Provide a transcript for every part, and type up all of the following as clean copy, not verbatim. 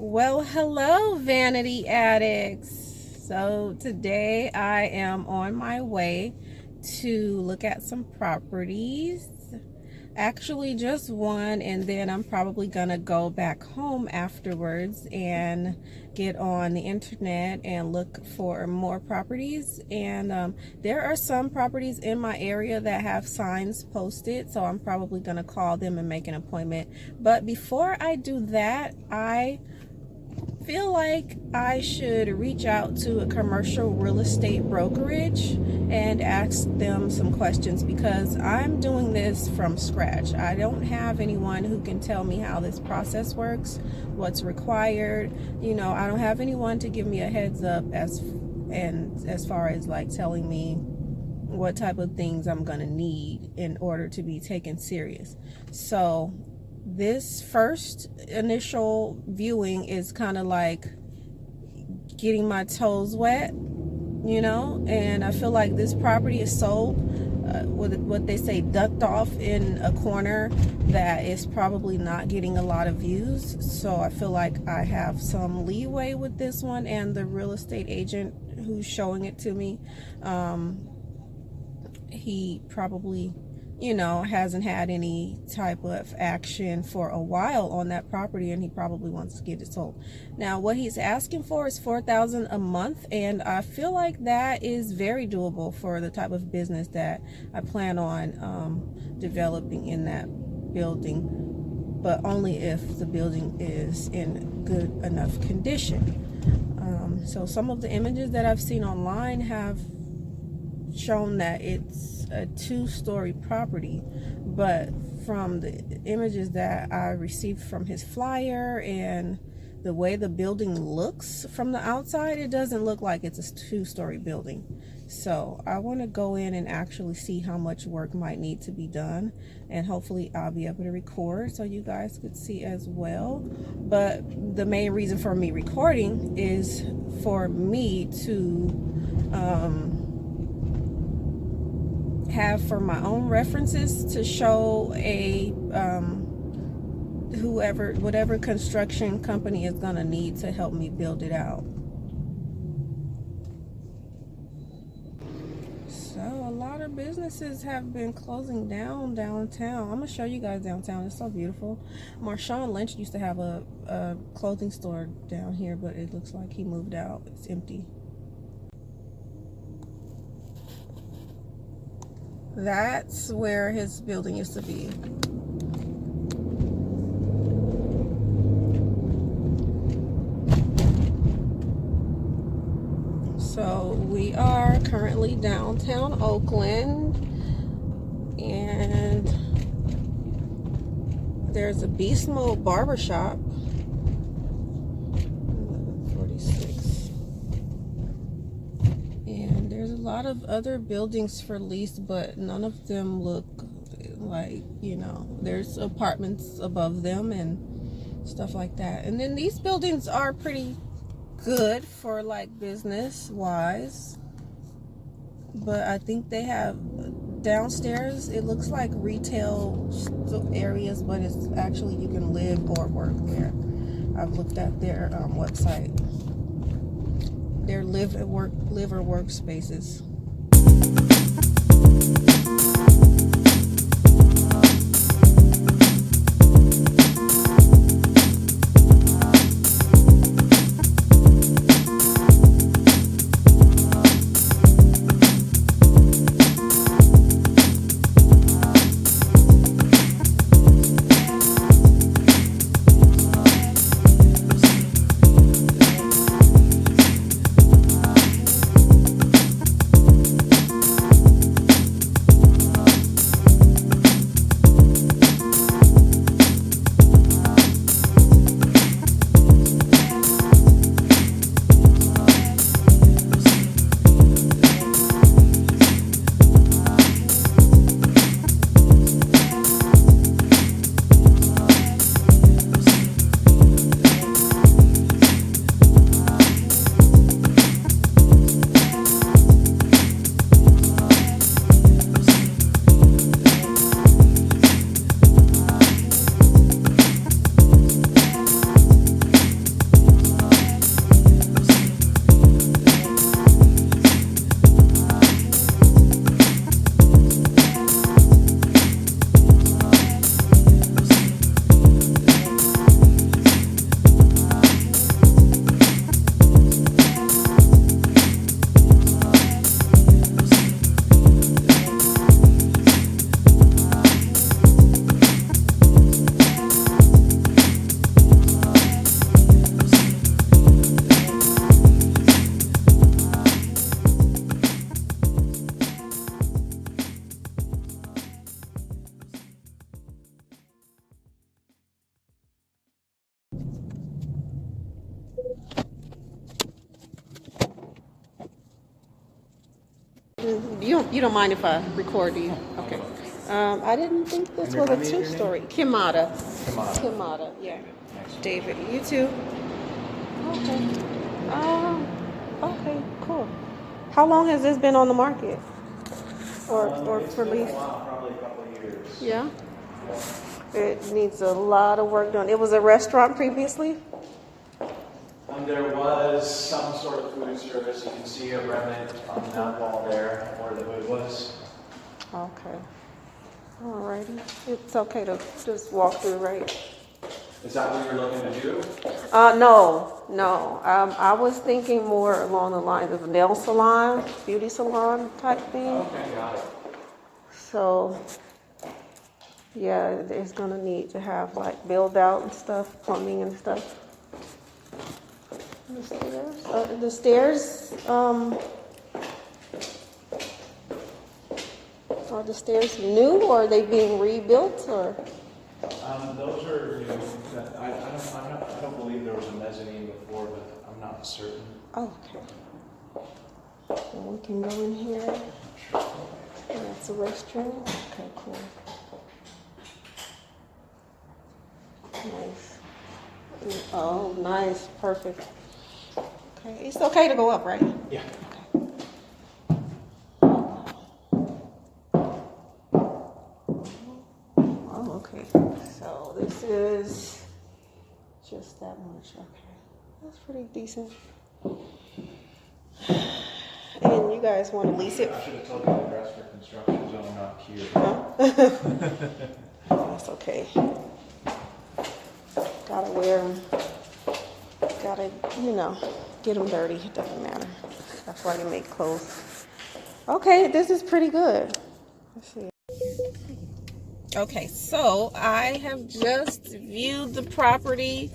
Well, hello, vanity addicts. So today I am on my way to look at some properties. Actually, just one, and then I'm probably gonna go back home afterwards and get on the internet and look for more properties. And there are some properties in my area that have signs posted, so I'm probably gonna call them and make an appointment. But before I do that, I feel like I should reach out to a commercial real estate brokerage and ask them some questions, because I'm doing this from scratch. I don't have anyone who can tell me how this process works, what's required. I don't have anyone to give me a heads up as far as like telling me what type of things I'm gonna need in order to be taken serious. So this first initial viewing is kind of like getting my toes wet, and I feel like this property is sold with what they say ducked off in a corner that is probably not getting a lot of views. So I feel like I have some leeway with this one, and the real estate agent who's showing it to me, he probably hasn't had any type of action for a while on that property, and he probably wants to get it sold. Now, what he's asking for is $4,000 a month, and I feel like that is very doable for the type of business that I plan on developing in that building, but only if the building is in good enough condition. So some of the images that I've seen online have shown that it's a 2-story property, but from the images that I received from his flyer and the way the building looks from the outside, it doesn't look like it's a 2-story building. So I want to go in and actually see how much work might need to be done, and hopefully I'll be able to record so you guys could see as well. But the main reason for me recording is for me to have for my own references, to show a whatever construction company is gonna need to help me build it out. So a lot of businesses have been closing down downtown. I'm gonna show you guys downtown. It's so beautiful. Marshawn Lynch used to have a clothing store down here, but it looks like he moved out. It's empty. That's where his building used to be. So we are currently downtown Oakland, and there's a Beast Mode barbershop. 46. And there's a lot of other buildings for lease, but none of them look like, there's apartments above them and stuff like that. And then these buildings are pretty good for like business wise, but I think they have downstairs, it looks like retail areas, but it's actually you can live or work there. I've looked at their website. Their live or work spaces. You don't mind if I record these? Okay. I didn't think this was a two-story. Kimada. Kimada, yeah. David, you too? Okay. Okay, cool. How long has this been on the market? Or for lease? Probably a couple of years. Yeah? It needs a lot of work done. It was a restaurant previously? There was some sort of food service. You can see a remnant on that wall there where the hood was. Okay. Alrighty. It's okay to just walk through, right? Is that what you're looking to do? No. I was thinking more along the lines of a nail salon, beauty salon type thing. Okay, got it. So, yeah, it's gonna need to have like build out and stuff, plumbing and stuff. The stairs, are the stairs new or are they being rebuilt or? Those are new. I don't believe there was a mezzanine before, but I'm not certain. Oh, okay. And we can go in here. And that's a restroom. Okay, cool. Nice. Oh, nice. Perfect. Okay. It's okay to go up, right? Yeah. Oh, okay. So this is just that much. Okay. That's pretty decent. And you guys want to lease it? I should have told you the address for construction zone, not here. Huh? That's okay. Gotta wear them. Gotta, get them dirty. It doesn't matter. That's why they make clothes. Okay, this is pretty good. Let's see. Okay, so I have just viewed the property.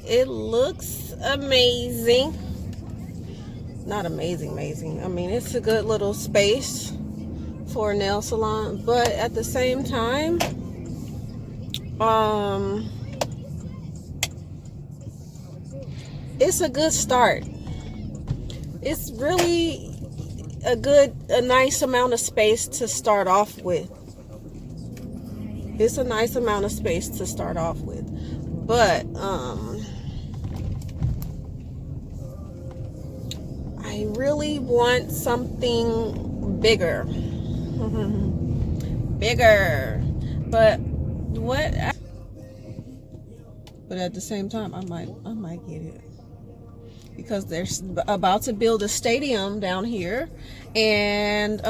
It looks amazing. Not amazing. I mean, it's a good little space for a nail salon, but at the same time, it's a good start. It's really a nice amount of space to start off with. It's a nice amount of space to start off with, but I really want something bigger. Bigger. But at the same time, I might get it because they're about to build a stadium down here, and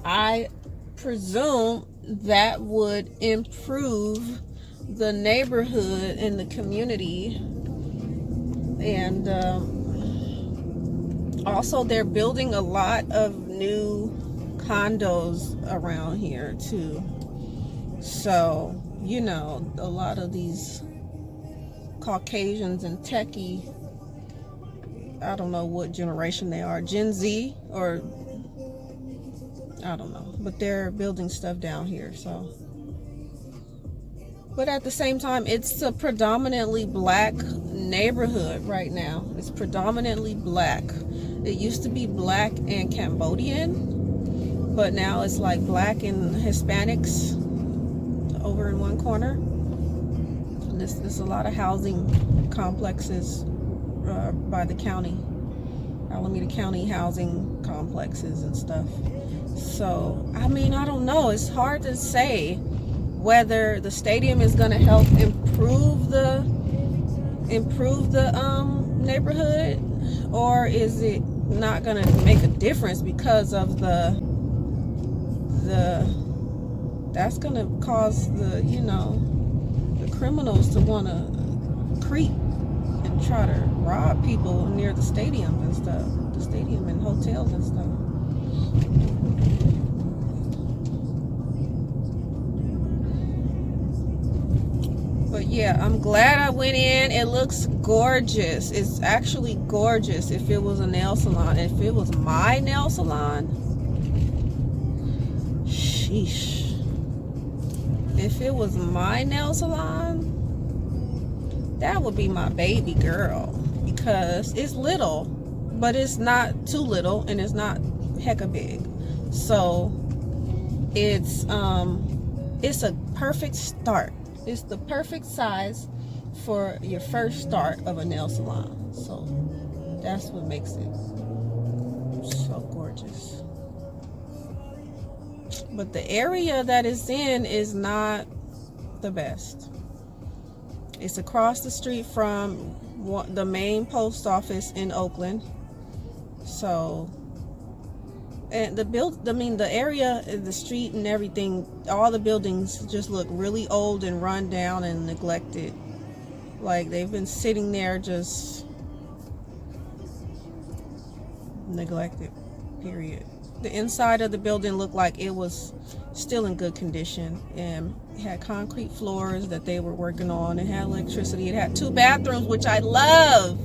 I presume that would improve the neighborhood and the community. And also they're building a lot of new condos around here too. So, a lot of these Caucasians and techie, I don't know what generation they are, Gen Z or I don't know, but they're building stuff down here. So, but at the same time, it's a predominantly black neighborhood right now. It's predominantly black. It used to be black and Cambodian, but now it's like black and Hispanics over in one corner. And there's a lot of housing complexes by the county, Alameda County housing complexes and stuff. So, I mean, I don't know. It's hard to say whether the stadium is going to help improve the neighborhood, or is it not going to make a difference because of that's going to cause the criminals to want to creep and try to rob people near the stadium and stuff, the stadium and hotels and stuff. But yeah, I'm glad I went in. It looks gorgeous. It's actually gorgeous. If it was a nail salon, if it was my nail salon, sheesh. If it was my nail salon, that would be my baby girl, because it's little, but it's not too little and it's not hecka big. So it's a perfect start. It's the perfect size for your first start of a nail salon. So that's what makes it so gorgeous. But the area that it's in is not the best. It's across the street from the main post office in Oakland. So, and the area, the street and everything, all the buildings just look really old and run down and neglected. Like they've been sitting there just neglected, period. The inside of the building looked like it was still in good condition, and it had concrete floors that they were working on. It had electricity. It had 2 bathrooms, which I love.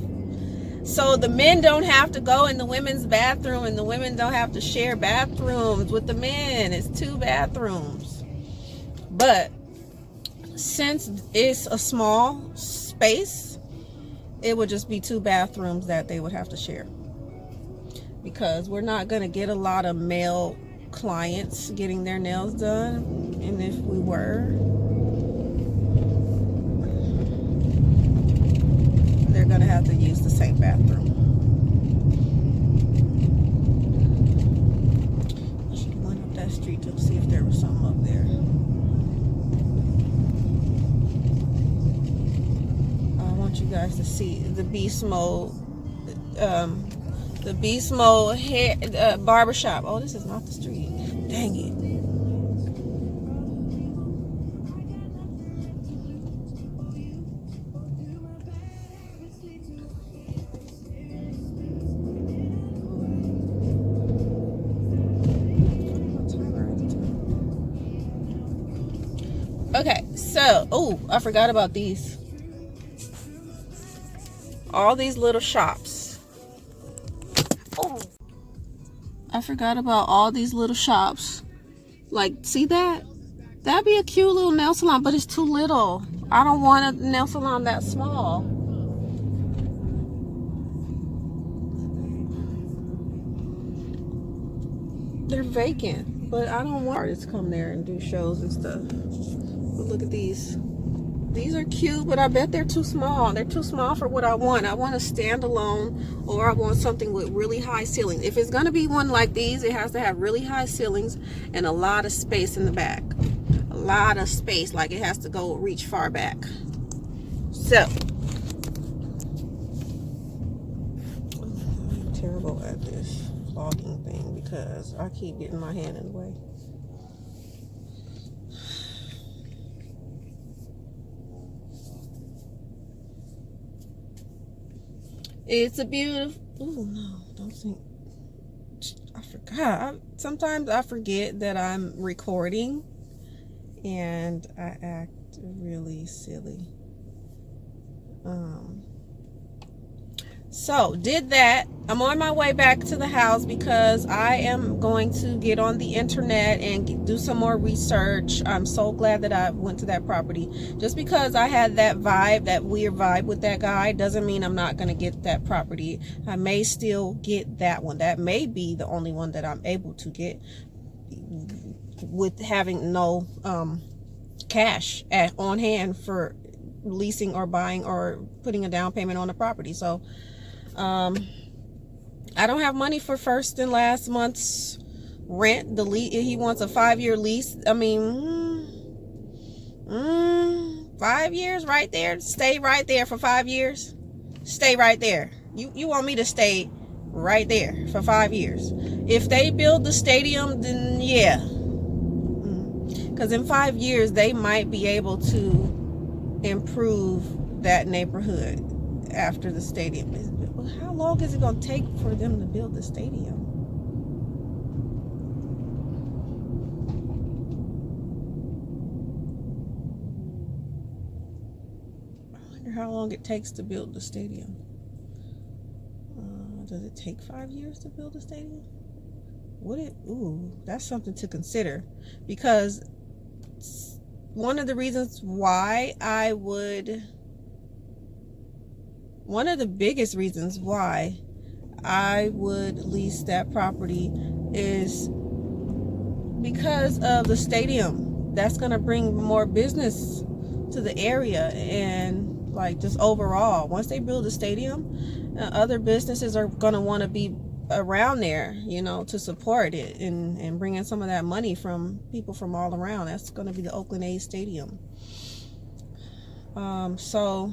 So the men don't have to go in the women's bathroom, and the women don't have to share bathrooms with the men. It's 2 bathrooms. But since it's a small space, it would just be 2 bathrooms that they would have to share, because we're not going to get a lot of male clients getting their nails done. And if we were, they're going to have to use the same bathroom. I should have went up that street to see if there was something up there. I want you guys to see the Beast Mode hair barbershop. Oh, this is not the street. Dang it. Okay, so, oh, I forgot about these. All these little shops. Oh, I forgot about all these little shops. Like, see that? That'd be a cute little nail salon, but it's too little. I don't want a nail salon that small. They're vacant, but I don't want artists to come there and do shows and stuff. But look at these. These are cute, but I bet they're too small. They're too small for what I want. I want a standalone, or I want something with really high ceilings. If it's going to be one like these, it has to have really high ceilings and a lot of space in the back. A lot of space, like it has to go reach far back. So, I'm terrible at this vlogging thing because I keep getting my hand in the way. It's a beautiful. Oh no! Don't think. I forgot. Sometimes I forget that I'm recording, and I act really silly. So did that. I'm on my way back to the house because I am going to get on the internet and do some more research. I'm so glad that I went to that property. Just because I had that vibe, that weird vibe with that guy, doesn't mean I'm not going to get that property. I may still get that one. That may be the only one that I'm able to get with having no cash on hand for leasing or buying or putting a down payment on the property. So I don't have money for first and last month's rent. The lease, he wants a 5-year lease. I mean, 5 years right there. Stay right there for 5 years. Stay right there. You want me to stay right there for 5 years? If they build the stadium, then yeah. Because in 5 years, they might be able to improve that neighborhood after the stadium is built. Well, how long is it going to take for them to build the stadium? I wonder how long it takes to build the stadium. Does it take 5 years to build a stadium? Would it? Ooh, that's something to consider, because one of the reasons why one of the biggest reasons why I would lease that property is because of the stadium. That's going to bring more business to the area, and like just overall, once they build a stadium, other businesses are going to want to be around there, you know, to support it and bring in some of that money from people from all around. That's going to be the Oakland A's stadium. So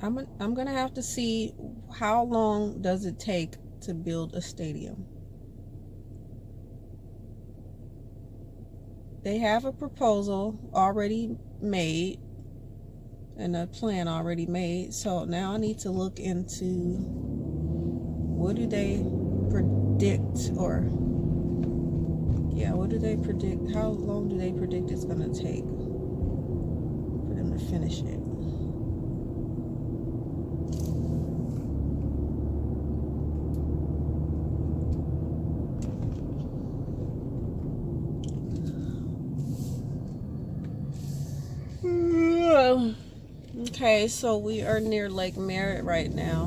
I'm gonna have to see how long does it take to build a stadium. They have a proposal already made and a plan already made. So now I need to look into what do they predict, or what do they predict? How long do they predict it's gonna take for them to finish it? Okay, so we are near Lake Merritt right now,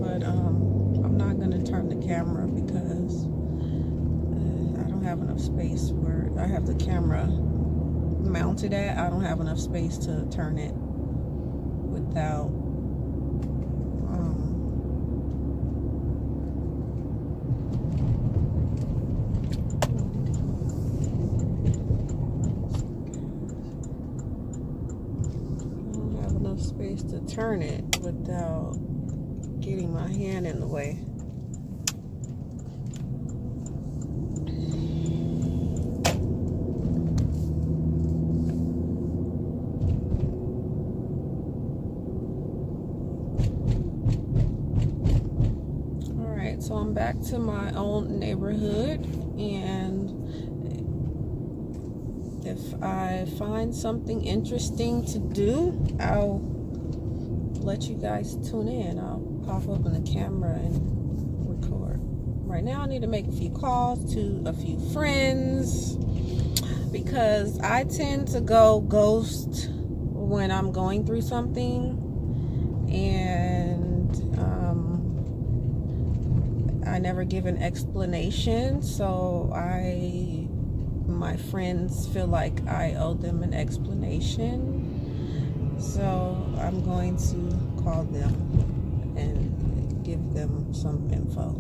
but I'm not gonna turn the camera because I don't have enough space where I have the camera mounted at. I don't have enough space to turn it without space to turn it without getting my hand in the way. Alright, so I'm back to my own neighborhood, and if I find something interesting to do, I'll let you guys tune in. I'll pop open the camera and record. Right now I need to make a few calls to a few friends because I tend to go ghost when I'm going through something, and I never give an explanation, so my friends feel like I owe them an explanation. So I'm going to call them and give them some info.